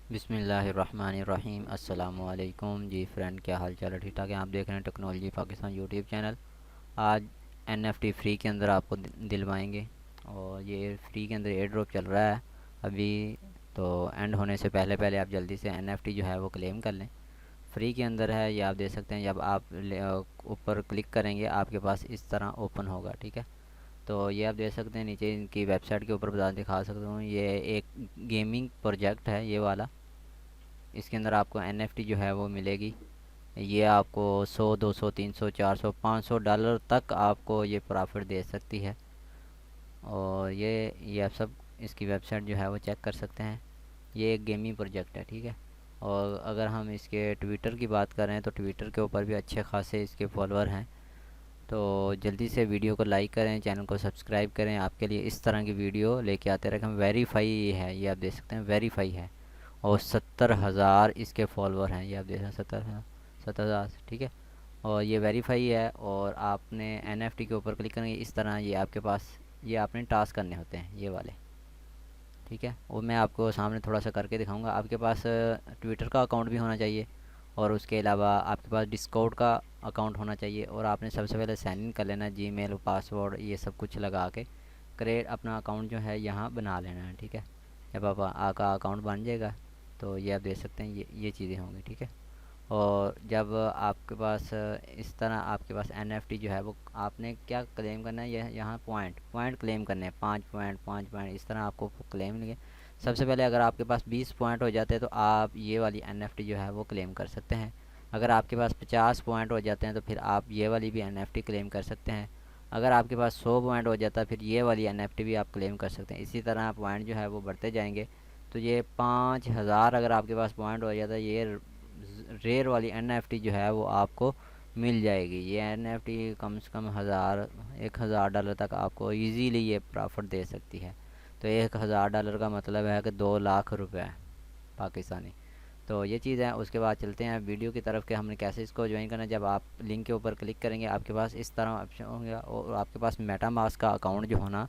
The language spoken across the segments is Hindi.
बिस्मिल्लाहिर्रहमानिर्रहीम। अस्सलामुअलैकुम जी फ्रेंड, क्या हाल चाल है? ठीक ठाक है। आप देख रहे हैं टेक्नोलॉजी पाकिस्तान यूट्यूब चैनल। आज एनएफटी फ्री के अंदर आपको दिलवाएंगे। और ये फ्री के अंदर एयर ड्रॉप चल रहा है अभी, तो एंड होने से पहले पहले आप जल्दी से एनएफटी जो है वो क्लेम कर लें। फ्री के अंदर है, ये आप देख सकते हैं। जब आप ऊपर क्लिक करेंगे आपके पास इस तरह ओपन होगा, ठीक है। तो ये आप देख सकते हैं, नीचे इनकी वेबसाइट के ऊपर बता दिखा सकता हूँ। ये एक गेमिंग प्रोजेक्ट है ये वाला। इसके अंदर आपको एनएफटी जो है वो मिलेगी। ये आपको 100 200 300 400 500 डॉलर तक आपको ये प्रॉफिट दे सकती है। और ये आप सब इसकी वेबसाइट जो है वो चेक कर सकते हैं। ये एक गेमिंग प्रोजेक्ट है, ठीक है। और अगर हम इसके ट्विटर की बात करें तो ट्विटर के ऊपर भी अच्छे खासे इसके फॉलोअर हैं। तो जल्दी से वीडियो को लाइक करें, चैनल को सब्सक्राइब करें। आपके लिए इस तरह की वीडियो लेके आते रहें। हम वेरीफाई है, ये आप देख सकते हैं, वेरीफाई है। और 70,000 इसके फॉलोअर हैं, ये आप देख रहे हैं, 70,000, ठीक है। और ये वेरीफाई है। और आपने एनएफटी के ऊपर क्लिक करेंगे इस तरह ये आपके पास, ये आपने टास्क करने होते हैं ये वाले, ठीक है। वो मैं आपको सामने थोड़ा सा करके दिखाऊंगा। आपके पास ट्विटर का अकाउंट भी होना चाहिए, और उसके अलावा आपके पास डिस्कॉर्ड का अकाउंट होना चाहिए। और आपने सबसे पहले साइन इन कर लेना, जीमेल पासवर्ड ये सब कुछ लगा के क्रिएट अपना अकाउंट जो है यहाँ बना लेना है, ठीक है। जब आप आपका अकाउंट बन जाएगा तो ये आप देख सकते हैं, ये चीज़ें होंगी, ठीक है। और जब आपके पास इस तरह आपके पास एनएफटी जो है वो आपने क्या क्लेम करना है, यह यहाँ पॉइंट पॉइंट क्लेम करने हैं। 5 पॉइंट इस तरह आपको क्लेम लेंगे। सबसे पहले अगर आपके पास 20 पॉइंट हो जाते हैं तो आप ये वाली एनएफटी जो है वो क्लेम कर सकते हैं। अगर आपके पास 50 पॉइंट हो जाते हैं तो फिर आप ये वाली भी एनएफटी क्लेम कर सकते हैं। अगर आपके पास 100 पॉइंट हो जाता है फिर ये वाली एनएफटी भी आप क्लेम कर सकते हैं। इसी तरह पॉइंट जो है वो बढ़ते जाएंगे। तो ये 5,000 अगर आपके पास पॉइंट हो जाता है, ये रेयर वाली एनएफटी जो है वो आपको मिल जाएगी। ये एनएफटी कम से कम 1,000 डॉलर तक आपको इजीली ये प्रॉफिट दे सकती है। तो 1,000 डॉलर का मतलब है कि 2 लाख रुपए पाकिस्तानी। तो ये चीज़ है। उसके बाद चलते हैं वीडियो की तरफ कि हमने कैसे इसको ज्वाइन करना है। जब आप लिंक के ऊपर क्लिक करेंगे आपके पास इस तरह ऑप्शन होंगे, और आपके पास मेटामास्क का अकाउंट जो होना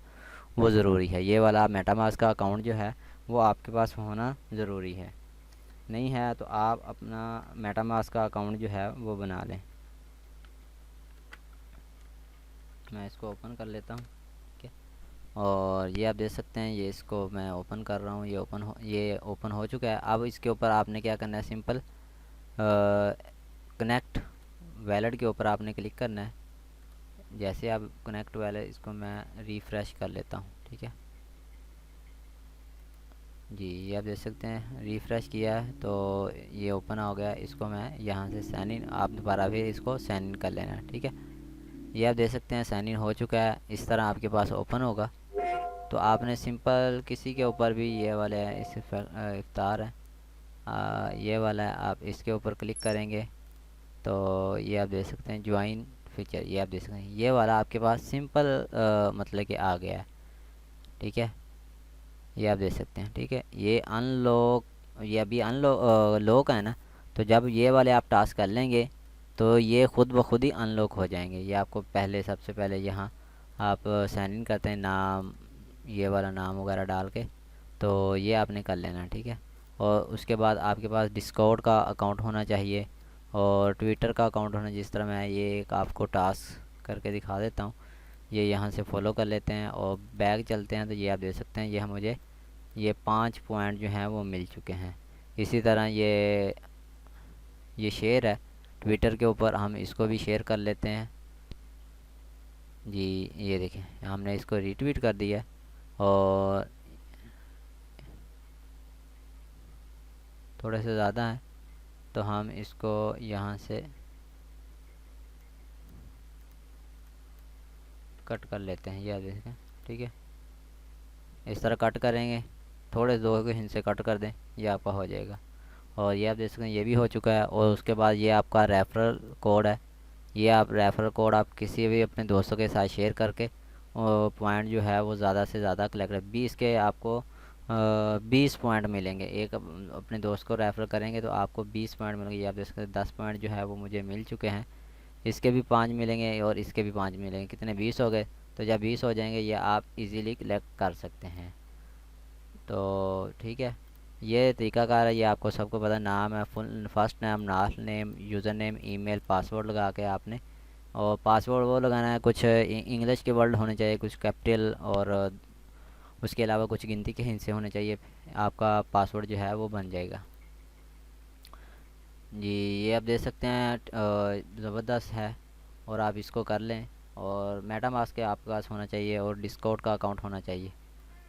वो ज़रूरी है। ये वाला मेटामास्क का अकाउंट जो है वो आपके पास होना ज़रूरी है। नहीं है तो आप अपना मेटामास्क का अकाउंट जो है वो बना लें। मैं इसको ओपन कर लेता हूँ, ठीक है। और ये आप देख सकते हैं, ये इसको मैं ओपन कर रहा हूँ। ये ओपन हो चुका है। अब इसके ऊपर आपने क्या करना है, सिंपल कनेक्ट वैलेट के ऊपर आपने क्लिक करना है। जैसे आप कनेक्ट वैलेट, इसको मैं रिफ़्रेश कर लेता हूँ, ठीक है जी। ये आप देख सकते हैं, रिफ़्रेश किया है तो ये ओपन हो गया। इसको मैं यहाँ से साइन इन, आप दोबारा फिर इसको साइन इन कर लेना, ठीक है। ये आप देख सकते हैं साइन इन हो चुका है। इस तरह आपके पास ओपन होगा। तो आपने सिंपल किसी के ऊपर भी, ये वाले है इस इफ्तार है, ये वाला है, आप इसके ऊपर क्लिक करेंगे तो ये आप देख सकते हैं ज्वाइन फीचर। ये आप देख सकते हैं, ये वाला आपके पास सिंपल मतलब कि आ गया है, ठीक है। ये आप देख सकते हैं, ठीक है। ये अनलॉक, ये अभी अनलॉक लॉक है ना। तो जब ये वाले आप टास्क कर लेंगे तो ये ख़ुद ब खुद ही अनलॉक हो जाएंगे। ये आपको पहले, सबसे पहले यहाँ आप साइन इन करते हैं, नाम ये वाला नाम वगैरह डाल के, तो ये आपने कर लेना, ठीक है। और उसके बाद आपके पास डिस्कॉर्ड का अकाउंट होना चाहिए, और ट्विटर का अकाउंट होना। जिस तरह मैं ये एक आपको टास्क करके दिखा देता हूँ। ये यहाँ से फॉलो कर लेते हैं और बैग चलते हैं। तो ये आप देख सकते हैं, ये मुझे ये 5 पॉइंट जो हैं वो मिल चुके हैं। इसी तरह ये शेयर है ट्विटर के ऊपर, हम इसको भी शेयर कर लेते हैं जी। ये देखें, हमने इसको रीट्वीट कर दिया। और थोड़े से ज़्यादा है तो हम इसको यहाँ से कट कर लेते हैं। ये देखें, ठीक है। इस तरह कट करेंगे, थोड़े दो के हिंसे कट कर दें, ये आपका हो जाएगा। और ये आप देख सकते हैं, ये भी हो चुका है। और उसके बाद ये आपका रेफरल कोड है। ये आप रेफरल कोड आप किसी भी अपने दोस्तों के साथ शेयर करके पॉइंट जो है वो ज़्यादा से ज़्यादा कलेक्ट कर, 20 के आपको 20 पॉइंट मिलेंगे। एक अपने दोस्त को रेफ़र करेंगे तो आपको 20 पॉइंट मिलेंगे। ये आप देख सकते हैं 10 पॉइंट जो है वो मुझे मिल चुके हैं। इसके भी 5 मिलेंगे और इसके भी 5 मिलेंगे, कितने 20 हो गए। तो जब 20 हो जाएंगे ये आप इजीली कलेक्ट कर सकते हैं। तो ठीक है, ये तरीकाकार है, ये आपको सबको पता। नाम है, full first name, last name, user name, email, password लगा के आपने, और पासवर्ड वो लगाना है, कुछ इंग्लिश के वर्ड होने चाहिए, कुछ कैपिटल, और उसके अलावा कुछ गिनती के हिस्से होने चाहिए। आपका पासवर्ड जो है वो बन जाएगा जी। ये आप देख सकते हैं, ज़बरदस्त है, और आप इसको कर लें। और मेटामास्क के आपके पास होना चाहिए, और डिस्कॉर्ड का अकाउंट होना चाहिए।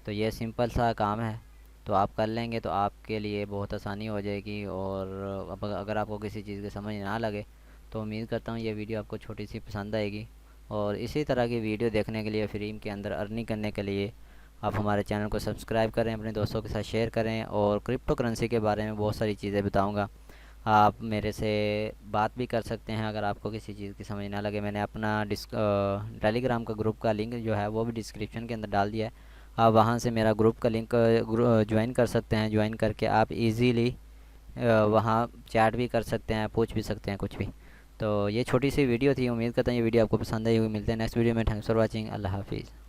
तो ये सिंपल सा काम है, तो आप कर लेंगे तो आपके लिए बहुत आसानी हो जाएगी। और अब अगर आपको किसी चीज़ की समझ ना लगे तो उम्मीद करता हूँ ये वीडियो आपको छोटी सी पसंद आएगी। और इसी तरह की वीडियो देखने के लिए, फ्री के अंदर अर्निंग करने के लिए, आप हमारे चैनल को सब्सक्राइब करें, अपने दोस्तों के साथ शेयर करें। और क्रिप्टो करेंसी के बारे में बहुत सारी चीज़ें बताऊँगा। आप मेरे से बात भी कर सकते हैं अगर आपको किसी चीज़ की समझ ना लगे। मैंने अपना टेलीग्राम का ग्रुप का लिंक जो है वो भी डिस्क्रिप्शन के अंदर डाल दिया है। आप वहाँ से मेरा ग्रुप का लिंक ज्वाइन कर सकते हैं। ज्वाइन करके आप इजीली वहाँ चैट भी कर सकते हैं, पूछ भी सकते हैं कुछ भी। तो ये छोटी सी वीडियो थी, उम्मीद करता हूँ ये वीडियो आपको पसंद आई होगी। मिलते हैं नेक्स्ट वीडियो में। Thanks for watching. अल्लाह हाफिज़।